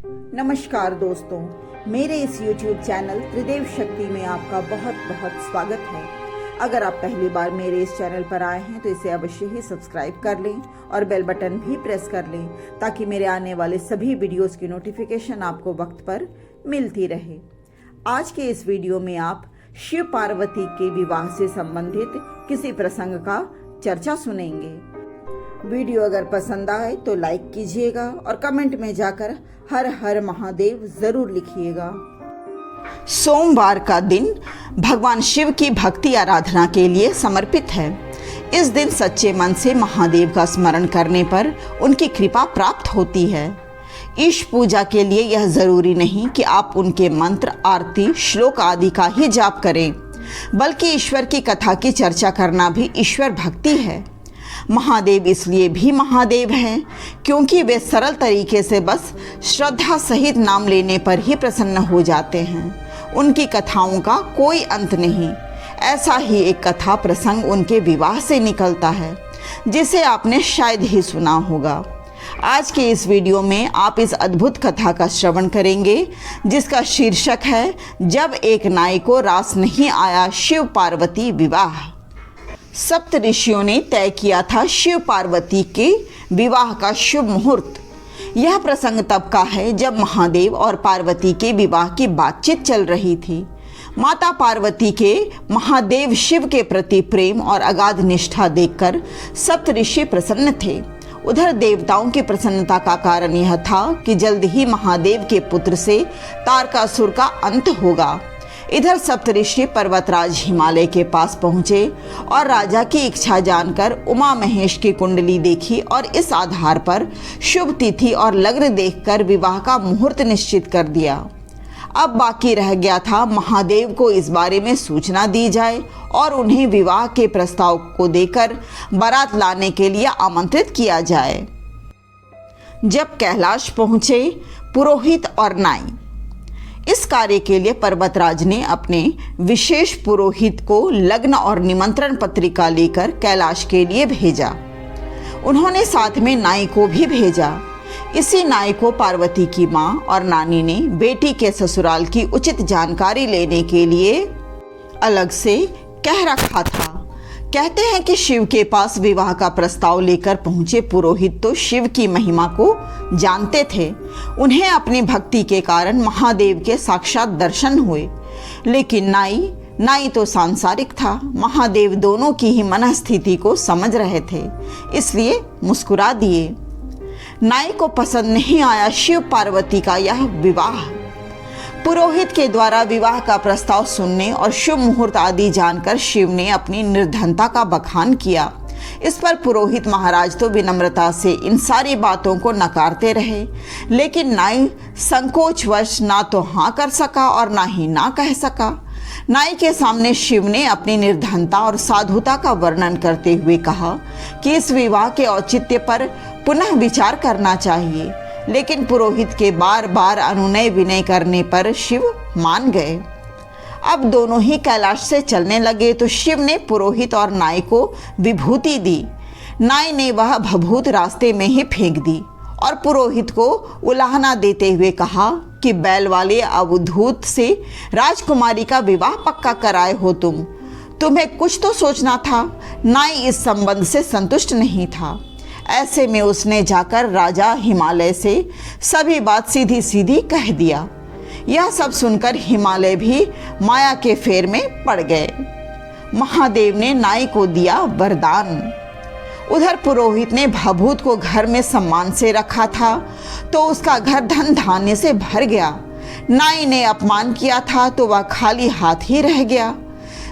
नमस्कार दोस्तों, मेरे इस YouTube चैनल त्रिदेव शक्ति में आपका बहुत बहुत स्वागत है। अगर आप पहली बार मेरे इस चैनल पर आए हैं तो इसे अवश्य ही सब्सक्राइब कर लें और बेल बटन भी प्रेस कर लें ताकि मेरे आने वाले सभी वीडियोस की नोटिफिकेशन आपको वक्त पर मिलती रहे। आज के इस वीडियो में आप शिव पार्वती के विवाह से संबंधित किसी प्रसंग का चर्चा सुनेंगे। वीडियो अगर पसंद आए तो लाइक कीजिएगा और कमेंट में जाकर हर हर महादेव जरूर लिखिएगा। सोमवार का दिन भगवान शिव की भक्ति आराधना के लिए समर्पित है। इस दिन सच्चे मन से महादेव का स्मरण करने पर उनकी कृपा प्राप्त होती है। ईश पूजा के लिए यह जरूरी नहीं कि आप उनके मंत्र, आरती, श्लोक आदि का ही जाप करें, बल्कि ईश्वर की कथा की चर्चा करना भी ईश्वर भक्ति है। महादेव इसलिए भी महादेव हैं क्योंकि वे सरल तरीके से बस श्रद्धा सहित नाम लेने पर ही प्रसन्न हो जाते हैं। उनकी कथाओं का कोई अंत नहीं। ऐसा ही एक कथा प्रसंग उनके विवाह से निकलता है, जिसे आपने शायद ही सुना होगा। आज के इस वीडियो में आप इस अद्भुत कथा का श्रवण करेंगे, जिसका शीर्षक है जब एक नाई को रास नहीं आया शिव पार्वती विवाह। सप्त ऋषियों ने तय किया था शिव पार्वती के विवाह का शुभ मुहूर्त। यह प्रसंग तब का है जब महादेव और पार्वती के विवाह की बातचीत चल रही थी। माता पार्वती के महादेव शिव के प्रति प्रेम और अगाध निष्ठा देखकर सप्त ऋषि प्रसन्न थे। उधर देवताओं की प्रसन्नता का कारण यह था कि जल्द ही महादेव के पुत्र से तारकासुर का अंत होगा। इधर सप्तऋषि पर्वतराज हिमालय के पास पहुंचे और राजा की इच्छा जानकर उमा महेश की कुंडली देखी और इस आधार पर शुभ तिथि और लग्न देखकर विवाह का मुहूर्त निश्चित कर दिया। अब बाकी रह गया था महादेव को इस बारे में सूचना दी जाए और उन्हें विवाह के प्रस्ताव को देकर बारात लाने के लिए आमंत्रित किया जाए। जब कैलाश पहुंचे पुरोहित और नाई, इस कार्य के लिए पर्वतराज ने अपने विशेष पुरोहित को लग्न और निमंत्रण पत्रिका लेकर कैलाश के लिए भेजा। उन्होंने साथ में नाई को भी भेजा। इसी नाई को पार्वती की मां और नानी ने बेटी के ससुराल की उचित जानकारी लेने के लिए अलग से कह रखा था। कहते हैं कि शिव के पास विवाह का प्रस्ताव लेकर पहुंचे पुरोहित तो शिव की महिमा को जानते थे। उन्हें अपनी भक्ति के कारण महादेव के साक्षात दर्शन हुए। लेकिन नाई तो सांसारिक था। महादेव दोनों की ही मनस्थिति को समझ रहे थे, इसलिए मुस्कुरा दिए। नाई को पसंद नहीं आया शिव पार्वती का यह विवाह। पुरोहित के द्वारा विवाह का प्रस्ताव सुनने और शुभ मुहूर्त आदि जानकर शिव ने अपनी निर्धनता का बखान किया। इस पर पुरोहित महाराज तो विनम्रता से इन सारी बातों को नकारते रहे, लेकिन नाई संकोचवश ना तो हाँ कर सका और ना ही ना कह सका। नाई के सामने शिव ने अपनी निर्धनता और साधुता का वर्णन करते हुए कहा कि इस विवाह के औचित्य पर पुनः विचार करना चाहिए। लेकिन पुरोहित के बार बार अनुनय विनय करने पर शिव मान गए। अब दोनों ही कैलाश से चलने लगे तो शिव ने पुरोहित और नाई को विभूति दी। नाई ने वह भभूत रास्ते में ही फेंक दी और पुरोहित को उलाहना देते हुए कहा कि बैल वाले अवधूत से राजकुमारी का विवाह पक्का कराए हो तुम्हें कुछ तो सोचना था। नाई इस संबंध से संतुष्ट नहीं था। ऐसे में उसने जाकर राजा हिमालय से सभी बात सीधी सीधी कह दिया। यह सब सुनकर हिमालय भी माया के फेर में पड़ गए। महादेव ने नाई को दिया वरदान। उधर पुरोहित ने भभूत को घर में सम्मान से रखा था तो उसका घर धन धान्य से भर गया। नाई ने अपमान किया था तो वह खाली हाथ ही रह गया।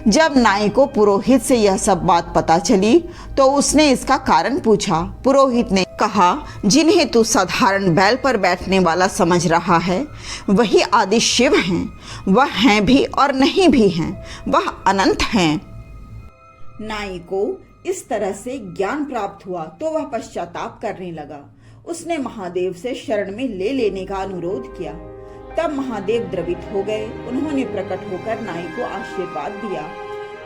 जब नाई को पुरोहित से यह सब बात पता चली तो उसने इसका कारण पूछा। पुरोहित ने कहा, जिन्हें तू साधारण बैल पर बैठने वाला समझ रहा है वही आदि शिव हैं। वह हैं भी और नहीं भी हैं, वह अनंत हैं। नाई को इस तरह से ज्ञान प्राप्त हुआ तो वह पश्चाताप करने लगा। उसने महादेव से शरण में ले लेने का अनुरोध किया। तब महादेव द्रवित हो गए। उन्होंने प्रकट होकर नाई को आशीर्वाद दिया।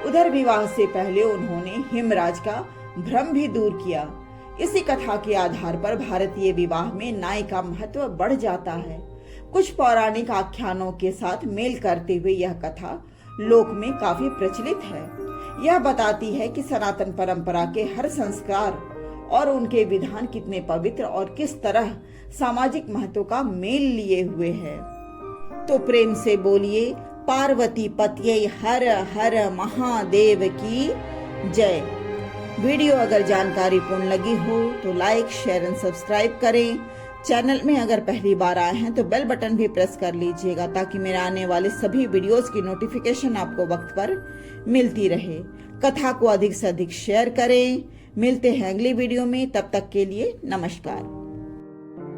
उधर विवाह से पहले उन्होंने हिमराज का भ्रम भी दूर किया। इसी कथा के आधार पर भारतीय विवाह में नाई का महत्व बढ़ जाता है। कुछ पौराणिक आख्यानों के साथ मेल करते हुए यह कथा लोक में काफी प्रचलित है। यह बताती है कि सनातन परंपरा के हर संस्कार और उनके विधान कितने पवित्र और किस तरह सामाजिक महत्व का मेल लिए हुए हैं। तो प्रेम से बोलिए पार्वती पतये हर हर महादेव की जय। वीडियो अगर जानकारी पूर्ण लगी हो तो लाइक, शेयर एंड सब्सक्राइब करें। चैनल में अगर पहली बार आए हैं तो बेल बटन भी प्रेस कर लीजिएगा ताकि मेरे आने वाले सभी वीडियोस की नोटिफिकेशन आपको वक्त पर मिलती रहे। कथा को अधिक से अधिक शेयर करें। मिलते हैं अगली वीडियो में, तब तक के लिए नमस्कार।